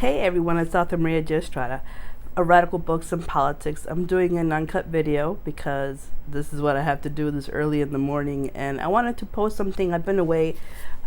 Hey everyone, it's Author Margaret Estrada, a Radical Books and Politics. I'm doing an uncut video because this is what I have to do this early in the morning, and I wanted to post something. I've been away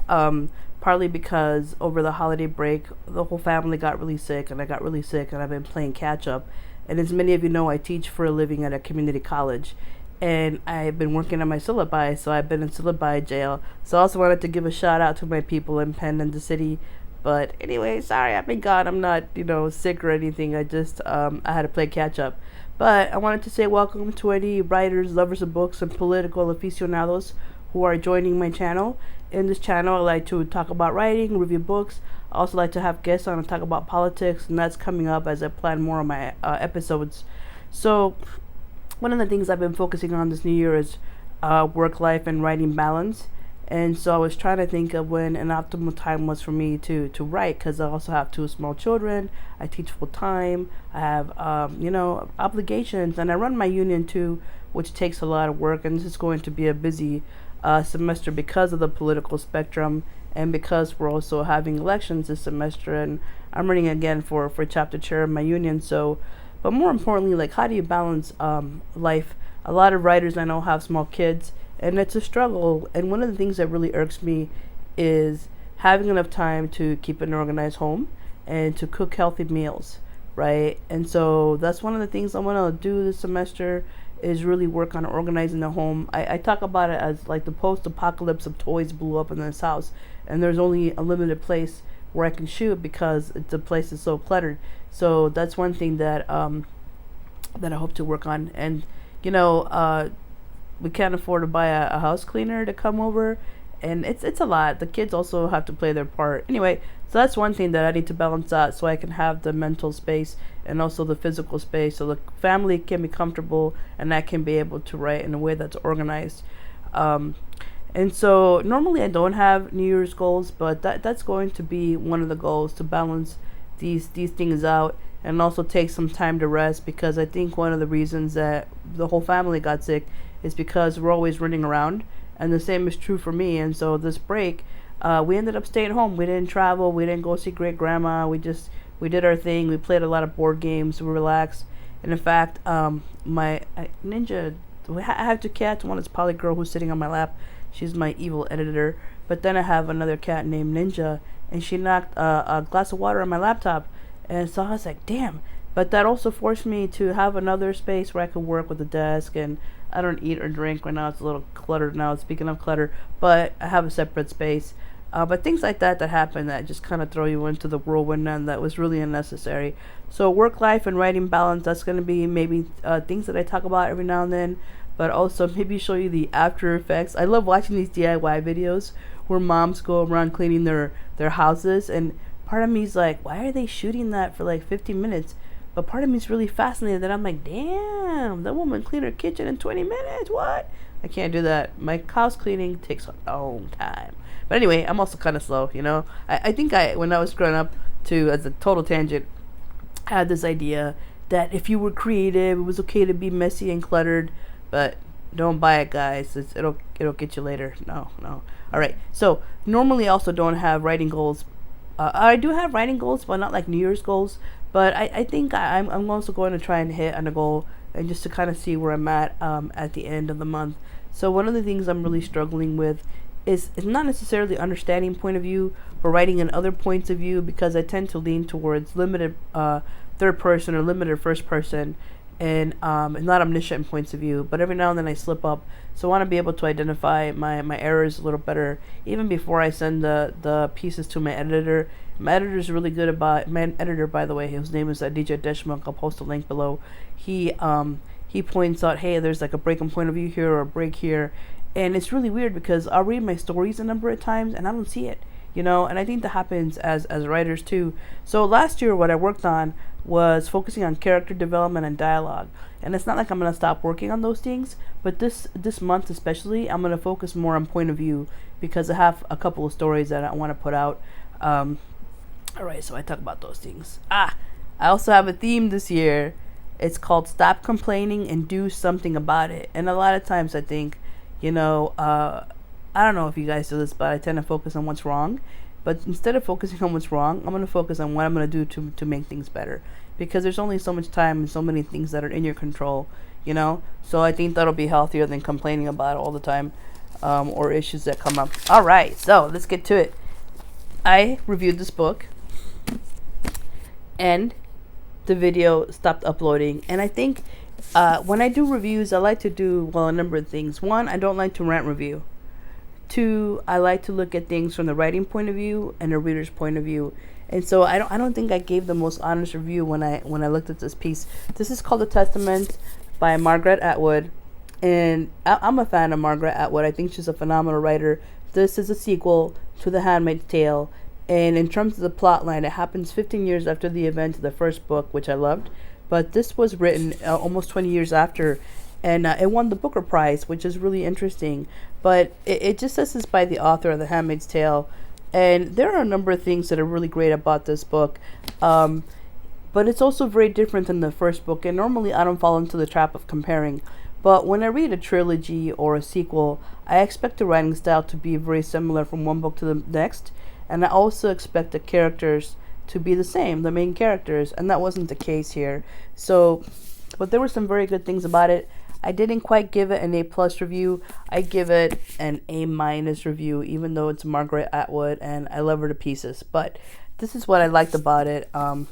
partly because over the holiday break the whole family got really sick, and I got really sick, and I've been playing catch up. And as many of you know, I teach for a living at a community college, and I've been working on my syllabi, so I've been in syllabi jail. So I also wanted to give a shout out to my people in Penn and the city. But anyway, sorry, I've been gone. I'm not, sick or anything. I just, I had to play catch up. But I wanted to say welcome to any writers, lovers of books, and political aficionados who are joining my channel. In this channel, I like to talk about writing, review books. I also like to have guests on and talk about politics, and that's coming up as I plan more of my episodes. So one of the things I've been focusing on this new year is work life and writing balance. And so I was trying to think of when an optimal time was for me to write, because I also have 2 small children. I teach full time. I have, obligations, and I run my union too, which takes a lot of work. And this is going to be a busy semester because of the political spectrum, and because we're also having elections this semester. And I'm running again for chapter chair of my union. So, but more importantly, like, how do you balance life? A lot of writers I know have small kids, and it's a struggle. And one of the things that really irks me is having enough time to keep an organized home and to cook healthy meals, right? And so that's one of the things I want to do this semester, is really work on organizing the home. I talk about it as like the post-apocalypse of toys blew up in this house, and there's only a limited place where I can shoot because the place is so cluttered. So that's one thing that that I hope to work on. And we can't afford to buy a house cleaner to come over, and it's a lot. The kids also have to play their part. Anyway, so that's one thing that I need to balance out, so I can have the mental space and also the physical space, so the family can be comfortable and I can be able to write in a way that's organized. And so normally I don't have New Year's goals, but that's going to be one of the goals, to balance these things out and also take some time to rest, because I think one of the reasons that the whole family got sick is because we're always running around, and the same is true for me. And so this break, we ended up staying home. We didn't travel. We didn't go see great grandma. We did our thing. We played a lot of board games. We relaxed. And in fact, my Ninja, I have 2 cats. One is Polly Girl, who's sitting on my lap. She's my evil editor. But then I have another cat named Ninja, and she knocked a glass of water on my laptop. And so I was like, damn. But that also forced me to have another space where I could work with a desk, and I don't eat or drink right now. It's a little cluttered now, speaking of clutter, but I have a separate space. But things like that happen that just kind of throw you into the whirlwind, and that was really unnecessary. So work life and writing balance, that's going to be maybe things that I talk about every now and then, but also maybe show you the after effects. I love watching these DIY videos where moms go around cleaning their houses, and part of me is like, why are they shooting that for like 15 minutes? But part of me is really fascinated that I'm like, damn, that woman cleaned her kitchen in 20 minutes. What? I can't do that. My house cleaning takes a long time. But anyway, I'm also kind of slow, I think when I was growing up, too, as a total tangent, I had this idea that if you were creative, it was okay to be messy and cluttered, but don't buy it, guys. It'll get you later. No. All right. So normally I also don't have writing goals. I do have writing goals, but not like New Year's goals. But I think I'm also going to try and hit on a goal, and just to kind of see where I'm at the end of the month. So one of the things I'm really struggling with is not necessarily understanding point of view, but writing in other points of view, because I tend to lean towards limited third person or limited first person, and not omniscient points of view. But every now and then I slip up, so I want to be able to identify my errors a little better, even before I send the pieces to my editor. My editor is really good about, my editor, by the way, his name is DJ Deshmuk. I'll post a link below. He points out, hey, there's like a break in point of view here or a break here, and it's really weird because I'll read my stories a number of times and I don't see it, and I think that happens as writers too. So last year what I worked on was focusing on character development and dialogue, and it's not like I'm going to stop working on those things, but this month especially I'm going to focus more on point of view, because I have a couple of stories that I want to put out. Alright, so I talk about those things. I also have a theme this year. It's called Stop Complaining and Do Something About It. And a lot of times I think, I don't know if you guys do this, but I tend to focus on what's wrong But instead of focusing on what's wrong, I'm going to focus on what I'm going to do to make things better. Because there's only so much time and so many things that are in your control, you know? So I think that'll be healthier than complaining about it all the time, or issues that come up. All right, so let's get to it. I reviewed this book, and the video stopped uploading. And I think when I do reviews, I like to do, well, a number of things. One, I don't like to rant review. Two, I like to look at things from the writing point of view and the reader's point of view. And so I don't think I gave the most honest review when I looked at this piece. This is called The Testament by Margaret Atwood. And I'm a fan of Margaret Atwood. I think she's a phenomenal writer. This is a sequel to The Handmaid's Tale. And in terms of the plot line, it happens 15 years after the event of the first book, which I loved. But this was written almost 20 years after. And it won the Booker Prize, which is really interesting. But it just says this by the author of The Handmaid's Tale. And there are a number of things that are really great about this book. But it's also very different than the first book. And normally I don't fall into the trap of comparing. But when I read a trilogy or a sequel, I expect the writing style to be very similar from one book to the next. And I also expect the characters to be the same, the main characters. And that wasn't the case here. So, but there were some very good things about it. I didn't quite give it an A+ review. I give it an A- review, even though it's Margaret Atwood and I love her to pieces. But this is what I liked about it. Well,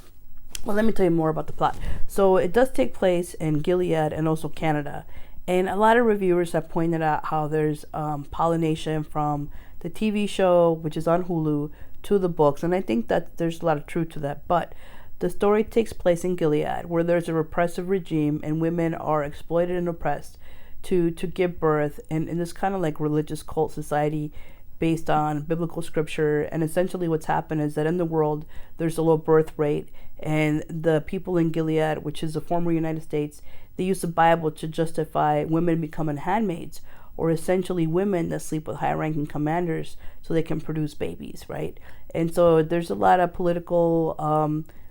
let me tell you more about the plot. So it does take place in Gilead and also Canada. And a lot of reviewers have pointed out how there's pollination from the TV show, which is on Hulu, to the books. And I think that there's a lot of truth to that. But the story takes place in Gilead, where there's a repressive regime and women are exploited and oppressed to give birth in this kind of like religious cult society based on biblical scripture. And essentially what's happened is that in the world, there's a low birth rate. And the people in Gilead, which is the former United States, they use the Bible to justify women becoming handmaids, or essentially women that sleep with high-ranking commanders so they can produce babies, right? And so there's a lot of political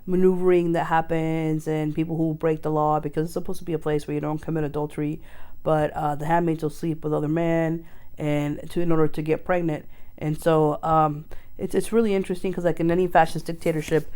maneuvering that happens, and people who break the law, because it's supposed to be a place where you don't commit adultery, but the handmaids will sleep with other men in order to get pregnant. And so it's really interesting, because like in any fascist dictatorship,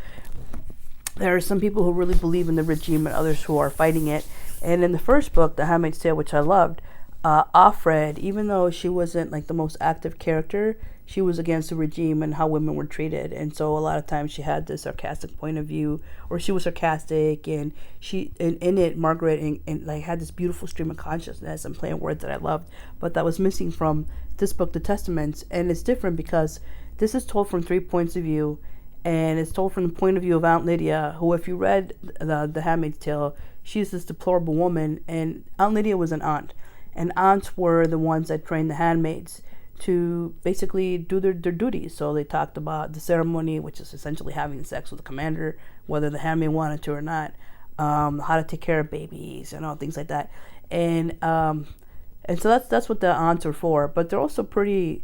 there are some people who really believe in the regime and others who are fighting it. And in the first book, The Handmaid's Tale, which I loved, Offred, even though she wasn't like the most active character, she was against the regime and how women were treated. And so a lot of times she had this sarcastic point of view, or she was sarcastic, and she in it, Margaret and like had this beautiful stream of consciousness and playing words that I loved, but that was missing from this book, The Testaments. And it's different because this is told from 3 points of view, and it's told from the point of view of Aunt Lydia, who, if you read the Handmaid's Tale, she's this deplorable woman, and Aunt Lydia was an aunt. And aunts were the ones that trained the handmaids to basically do their duties. So they talked about the ceremony, which is essentially having sex with the commander, whether the handmaid wanted to or not, how to take care of babies and all things like that. And so that's what the aunts are for. But they're also pretty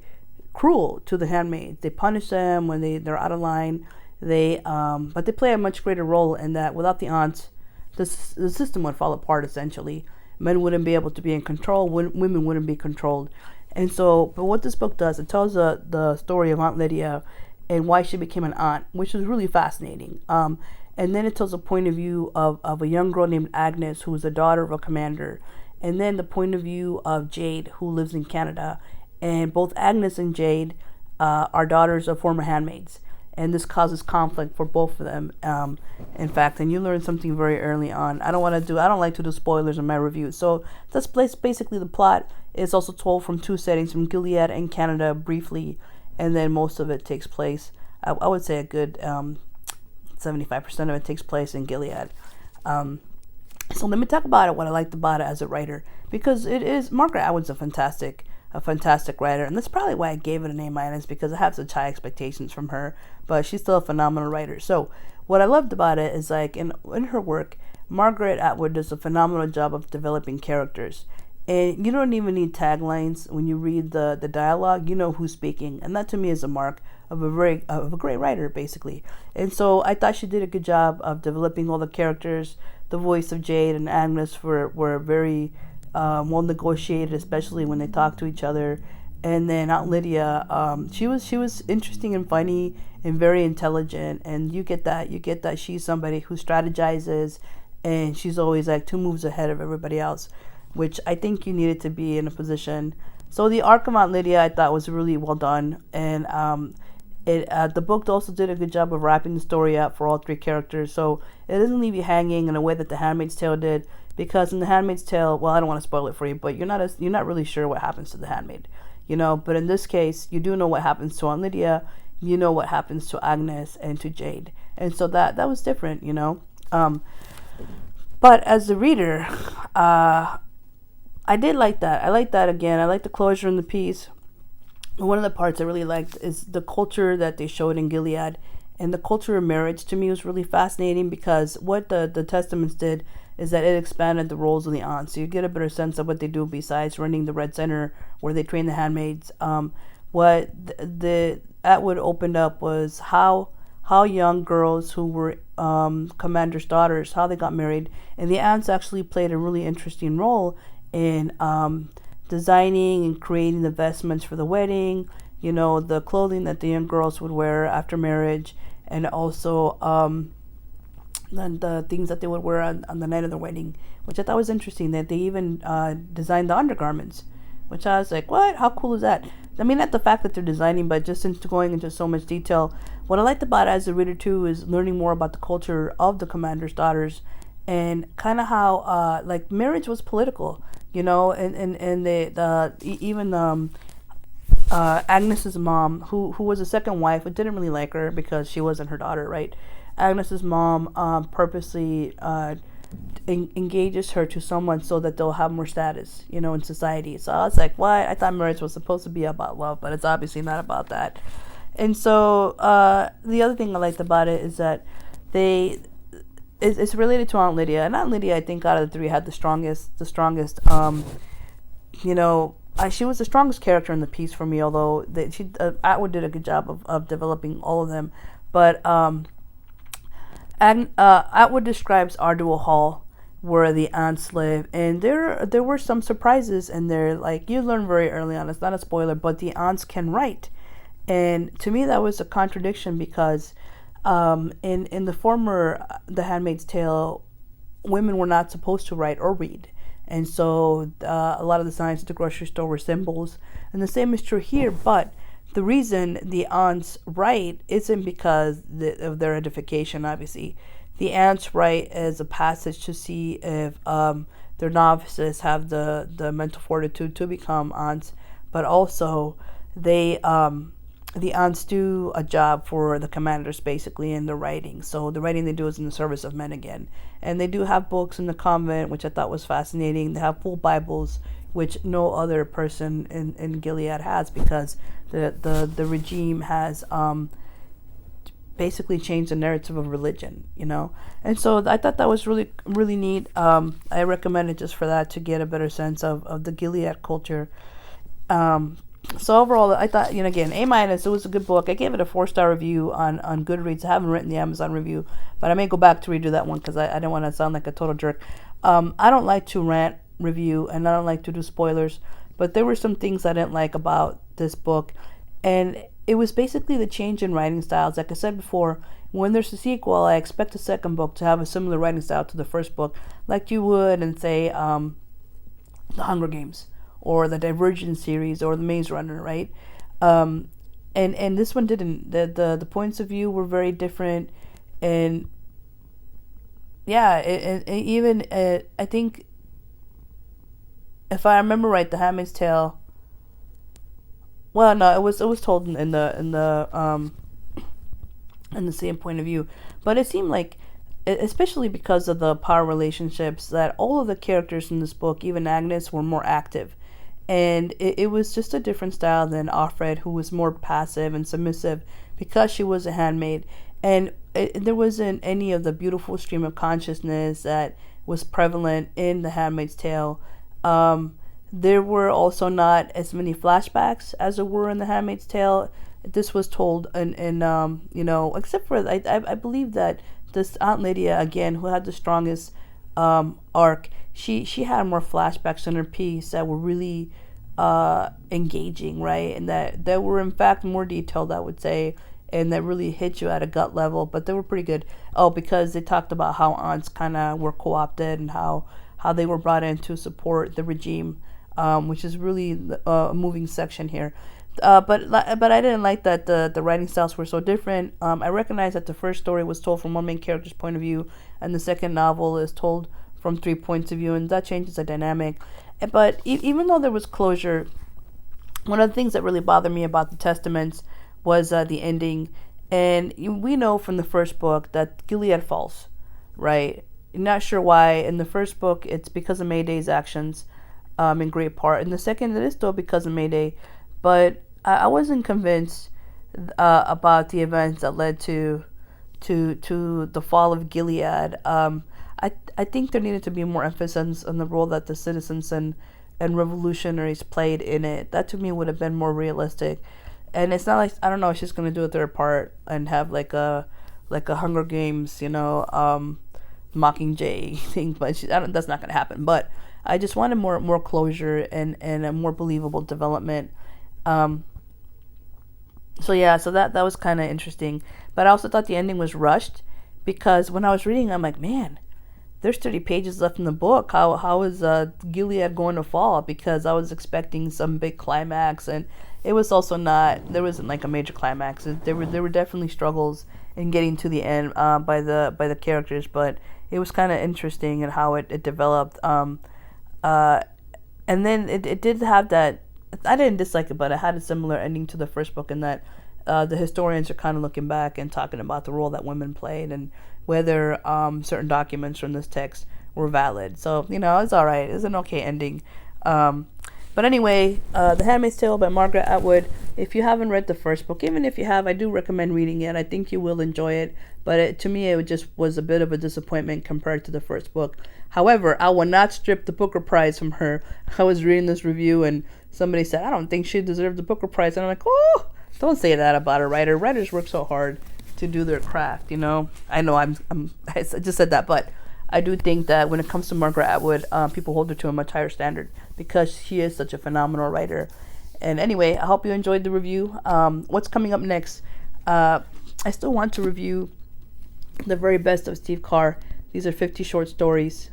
cruel to the handmaids. They punish them when they're out of line. But they play a much greater role in that without the aunts, the system would fall apart essentially. Men wouldn't be able to be in control. Women wouldn't be controlled. And so, but what this book does, it tells the story of Aunt Lydia and why she became an aunt, which is really fascinating. And then it tells a point of view of a young girl named Agnes, who is the daughter of a commander. And then the point of view of Jade, who lives in Canada. And both Agnes and Jade are daughters of former handmaids. And this causes conflict for both of them. In fact, and you learn something very early on. I don't like to do spoilers in my review. So that's basically the plot. It's also told from 2 settings, from Gilead and Canada briefly, and then most of it takes place. I would say a good 75% of it takes place in Gilead. So let me talk about it. What I liked about it as a writer, because Margaret Atwood's a fantastic writer, and that's probably why I gave it an A-, because I have such high expectations from her, but she's still a phenomenal writer. So what I loved about it is, like, in her work, Margaret Atwood does a phenomenal job of developing characters, and you don't even need taglines when you read the dialogue. You know who's speaking, and that to me is a mark of a great writer, basically. And so I thought she did a good job of developing all the characters. The voice of Jade and Agnes were very well negotiated, especially when they talk to each other. And then Aunt Lydia, she was interesting and funny and very intelligent, and you get that she's somebody who strategizes, and she's always like 2 moves ahead of everybody else, which I think you needed to be in a position. So the arc of Aunt Lydia I thought was really well done, and the book also did a good job of wrapping the story up for all 3 characters, so it doesn't leave you hanging in a way that The Handmaid's Tale did. Because in The Handmaid's Tale, well, I don't want to spoil it for you, but you're not really sure what happens to the handmaid, But in this case, you do know what happens to Aunt Lydia, you know what happens to Agnes and to Jade, and so that was different, But as a reader, I did like that. I like that again. I like the closure in the piece. One of the parts I really liked is the culture that they showed in Gilead, and the culture of marriage to me was really fascinating, because what the Testaments did is that it expanded the roles of the aunts. So you get a better sense of what they do besides running the Red Center where they train the handmaids. What the Atwood opened up was how young girls who were commanders' daughters, how they got married, and the aunts actually played a really interesting role in designing and creating the vestments for the wedding, the clothing that the young girls would wear after marriage, and also the things that they would wear on the night of the wedding, which I thought was interesting, that they even designed the undergarments, which I was like, what? How cool is that? I mean, not the fact that they're designing, but just into going into so much detail. What I liked about it as a reader too is learning more about the culture of the commander's daughters, and kind of how like marriage was political, and Agnes's mom, who was a second wife, but didn't really like her because she wasn't her daughter, right? Agnes's mom purposely engages her to someone so that they'll have more status, in society. So I was like, what? I thought marriage was supposed to be about love, but it's obviously not about that. And so the other thing I liked about it is that it's related to Aunt Lydia, and Aunt Lydia, I think, out of the 3 had the strongest. She was the strongest character in the piece for me, although Atwood did a good job of developing all of them. But Atwood describes Ardua Hall, where the aunts live, and there were some surprises in there. Like, you learn very early on, it's not a spoiler, but the aunts can write, and to me that was a contradiction, because in the former The Handmaid's Tale, women were not supposed to write or read. And so a lot of the signs at the grocery store were symbols. And the same is true here. But the reason the aunts write isn't because of their edification, obviously. The aunts write as a passage to see if their novices have the mental fortitude to become aunts. But also, the aunts do a job for the commanders, basically, in the writing. So the writing they do is in the service of men again. And they do have books in the convent, which I thought was fascinating. They have full Bibles, which no other person in Gilead has, because the regime has basically changed the narrative of religion, And so I thought that was really, really neat. I recommend it just for that, to get a better sense of the Gilead culture. So overall, I thought, again, A-. It was a good book. I gave it a 4-star review on Goodreads. I haven't written the Amazon review, but I may go back to redo that one, because I don't want to sound like a total jerk. I don't like to rant review, and I don't like to do spoilers, but there were some things I didn't like about this book, and it was basically the change in writing styles. Like I said before, when there's a sequel, I expect the second book to have a similar writing style to the first book, like you would in, say, The Hunger Games, or the Divergent series, or the Maze Runner, right? And this one didn't. The points of view were very different, and yeah, even I think, if I remember right, The Handmaid's Tale. Well, no, it was told in the same point of view, but it seemed like, especially because of the power relationships, that all of the characters in this book, even Agnes, were more active. And it was just a different style than Offred, who was more passive and submissive because she was a handmaid. And there wasn't any of the beautiful stream of consciousness that was prevalent in The Handmaid's Tale. There were also not as many flashbacks as there were in The Handmaid's Tale. This was told in except for, I believe that this Aunt Lydia, again, who had the strongest arc, she had more flashbacks in her piece that were really engaging, right? And that were in fact more detailed, I would say, and that really hit you at a gut level. But they were pretty good. Oh, because they talked about how aunts kind of were co-opted and how they were brought in to support the regime, which is really a moving section here. But I didn't like that the writing styles were so different. I recognize that the first story was told from one main character's point of view, and the second novel is told from 3 points of view, and that changes the dynamic. But even though there was closure, one of the things that really bothered me about the Testaments was the ending. And we know from the first book that Gilead falls, right? Not sure why. In the first book, it's because of Mayday's actions, in great part. In the second, it is still because of Mayday. But I wasn't convinced about the events that led to the fall of Gilead. I think there needed to be more emphasis on the role that the citizens and revolutionaries played in it. That to me would have been more realistic. And it's not like, I don't know, she's gonna do a third part and have like a Hunger Games, Mockingjay thing, but that's not gonna happen. But I just wanted more closure and a more believable development. So that was kind of interesting. But I also thought the ending was rushed, because when I was reading, I'm like, man, there's 30 pages left in the book. How is Gilead going to fall? Because I was expecting some big climax, and it was also not. There wasn't like a major climax. There were definitely struggles in getting to the end by the characters, but it was kind of interesting in how it developed. And then it did have that. I didn't dislike it, but it had a similar ending to the first book in that the historians are kind of looking back and talking about the role that women played and whether certain documents from this text were valid. So, it's all right. It's an okay ending. But anyway, The Handmaid's Tale by Margaret Atwood. If you haven't read the first book, even if you have, I do recommend reading it. I think you will enjoy it. But to me, it just was a bit of a disappointment compared to the first book. However, I will not strip the Booker Prize from her. I was reading this review and somebody said, I don't think she deserved the Booker Prize. And I'm like, oh, don't say that about a writer. Writers work so hard to do their craft, I know I just said that, but I do think that when it comes to Margaret Atwood, people hold her to a much higher standard because she is such a phenomenal writer. And anyway, I hope you enjoyed the review. What's coming up next? I still want to review the very best of Steve Carr. These are 50 short stories.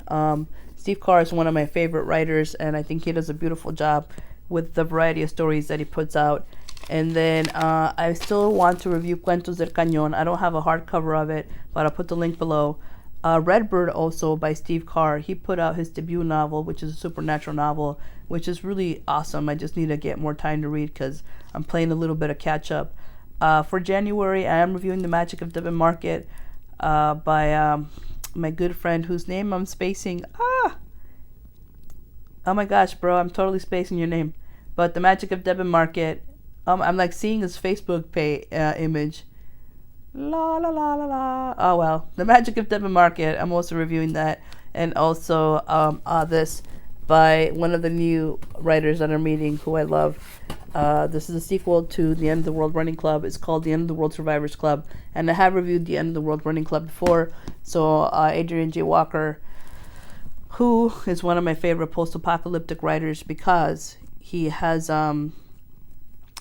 Steve Carr is one of my favorite writers, and I think he does a beautiful job with the variety of stories that he puts out. And then I still want to review Cuentos del Cañón. I don't have a hardcover of it, but I'll put the link below. Redbird, also by Steve Carr. He put out his debut novel, which is a supernatural novel, which is really awesome. I just need to get more time to read because I'm playing a little bit of catch up. For January, I am reviewing The Magic of Devon Market by my good friend whose name I'm spacing. Oh my gosh, bro, I'm totally spacing your name. But The Magic of Devon Market. I'm like seeing his Facebook image. La la la la la. Oh well, The Magic of Devon Market. I'm also reviewing that, and also this by one of the new writers that I'm reading, who I love. This is a sequel to The End of the World Running Club. It's called The End of the World Survivors Club, and I have reviewed The End of the World Running Club before. So Adrian J. Walker, who is one of my favorite post-apocalyptic writers because he has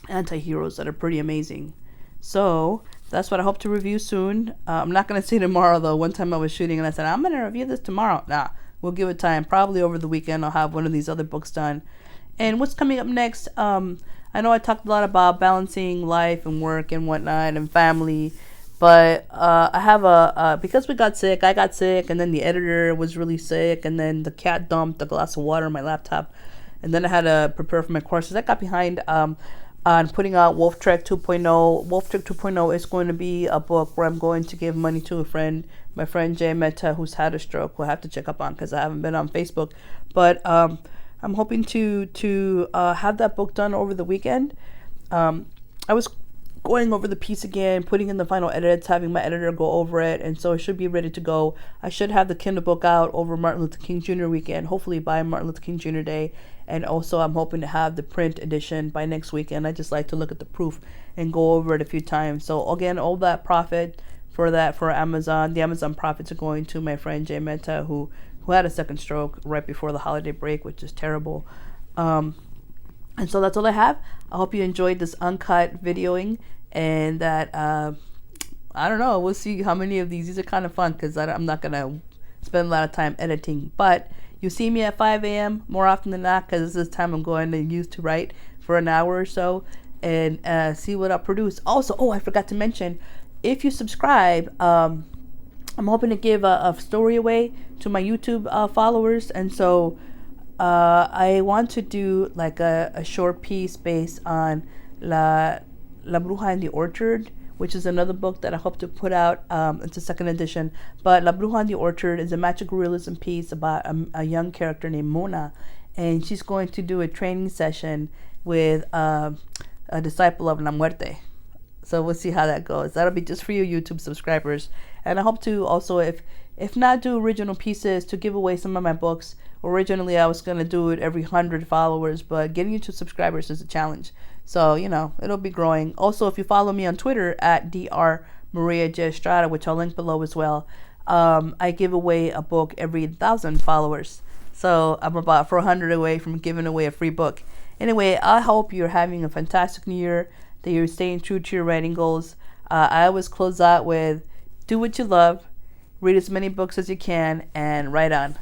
anti-heroes that are pretty amazing. So that's what I hope to review soon. I'm not going to say tomorrow, though. One time I was shooting and I said, I'm going to review this tomorrow. Nah, we'll give it time. Probably over the weekend I'll have one of these other books done. And what's coming up next? I know I talked a lot about balancing life and work and whatnot and family. But I have because I got sick, and then the editor was really sick, and then the cat dumped a glass of water on my laptop. And then I had to prepare for my courses. I got behind on putting out Wolf Trek 2.0. Wolf Trek 2.0 is going to be a book where I'm going to give money to a friend, my friend Jay Mehta, who's had a stroke. We'll have to check up on because I haven't been on Facebook. But I'm hoping to have that book done over the weekend. I was going over the piece again, putting in the final edits, having my editor go over it, and so it should be ready to go. I should have the Kindle book out over Martin Luther King Jr. weekend, hopefully by Martin Luther King Jr. Day, and also I'm hoping to have the print edition by next weekend. I just like to look at the proof and go over it a few times. So again, all that profit for Amazon, the Amazon profits are going to my friend Jay Mehta, who had a second stroke right before the holiday break, which is terrible. And so that's all I have. I hope you enjoyed this uncut videoing, and that I don't know, we'll see how many of these are kind of fun, because I'm not gonna spend a lot of time editing, but you see me at 5 a.m. more often than not, because this is the time I'm going to use to write for an hour or so, and see what I'll produce. Also, oh, I forgot to mention, if you subscribe, I'm hoping to give a story away to my YouTube followers, and so I want to do like a short piece based on La Bruja in the Orchard, which is another book that I hope to put out. It's a second edition, but La Bruja in the Orchard is a magical realism piece about a young character named Mona, and she's going to do a training session with a disciple of La Muerte. So we'll see how that goes. That'll be just for you YouTube subscribers. And I hope to also, if not do original pieces, to give away some of my books. Originally, I was going to do it every 100 followers, but getting YouTube subscribers is a challenge. So, you know, it'll be growing. Also, if you follow me on Twitter at Dr. Maria J. Estrada, which I'll link below as well, I give away a book every 1,000 followers. So I'm about 400 away from giving away a free book. Anyway, I hope you're having a fantastic new year, that you're staying true to your writing goals. I always close out with, do what you love, read as many books as you can, and write on.